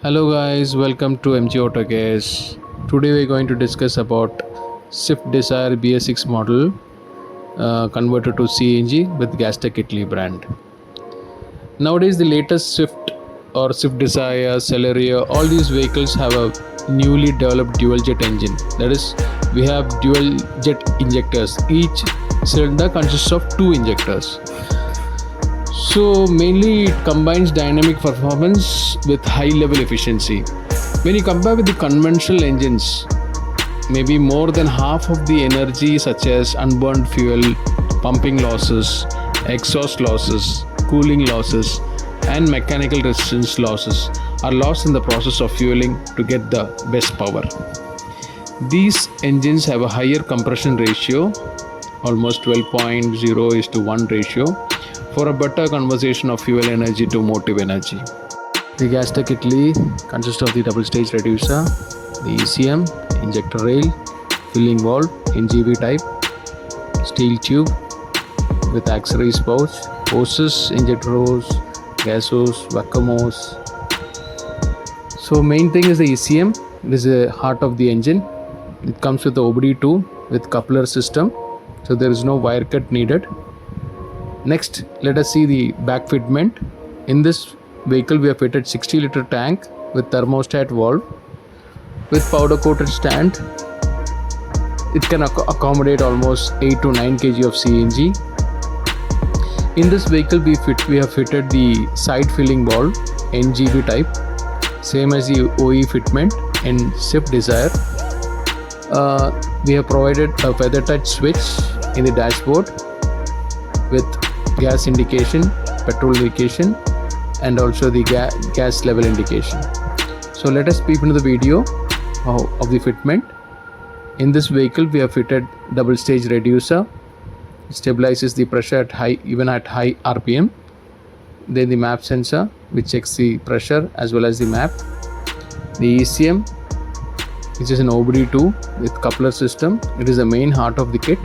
Hello guys, welcome to MG Autocast. Today we're going to discuss about Swift Dzire BS6 model converted to CNG with Gastech Italy brand. Nowadays the latest Swift or Swift Dzire, Celerio, all these vehicles have a newly developed dual jet engine. That is, we have dual jet injectors. Each cylinder consists of two injectors. So mainly it combines dynamic performance with high level efficiency. When you compare with the conventional engines, maybe more than half of the energy such as unburned fuel, pumping losses, exhaust losses, cooling losses and mechanical resistance losses are lost in the process of fueling to get the best power. These engines have a higher compression ratio, almost 12.0:1 ratio, for a better conversion of fuel energy to motive energy. The Gastech Italy consists of the double stage reducer, the ECM, injector rail, filling valve in GB type, steel tube with accessories pouch, hoses, injector hose, gas hose, vacuum hose. So main thing is the ECM. This is the heart of the engine. It comes with the OBD2 with coupler system, so there is no wire cut needed. Next, let us see the back fitment. In this vehicle we have fitted 60-liter tank with thermostat valve with powder coated stand. It can accommodate almost 8 to 9 kg of CNG. In this vehicle we have fitted the side filling valve NGB type, same as the OE fitment in Swift Dzire. We have provided a feather touch switch in the dashboard with gas indication, petrol indication and also the gas level indication. So let us peep into the video of the fitment. In this vehicle we have fitted double stage reducer. It stabilizes the pressure at high RPM. Then the map sensor which checks the pressure as well as the map. The ECM, which is an OBD2 with coupler system. It is the main heart of the kit.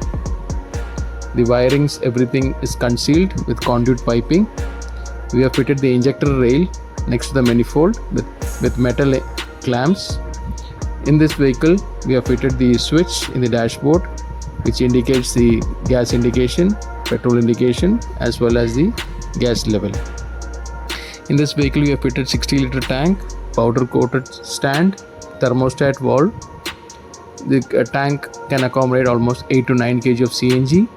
The wirings, everything is concealed with conduit piping. We have fitted the injector rail next to the manifold with metal clamps. In this vehicle we have fitted the switch in the dashboard which indicates the gas indication, petrol indication as well as the gas level. In this vehicle we have fitted 60-liter tank, powder coated stand, thermostat valve. The tank can accommodate almost 8 to 9 kg of CNG.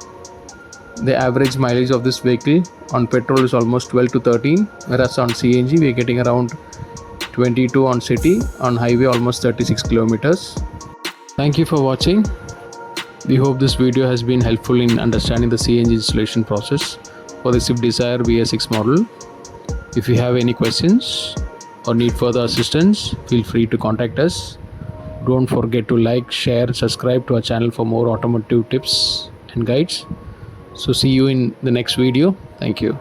The average mileage of this vehicle on petrol is almost 12 to 13, whereas on CNG we are getting around 22 on city, on highway almost 36 kilometers. Thank you for watching. We hope this video has been helpful in understanding the CNG installation process for the Swift Dzire BS6 model. If you have any questions or need further assistance, feel free to contact us. Don't forget to like, share, subscribe to our channel for more automotive tips and guides. So see you in the next video. Thank you.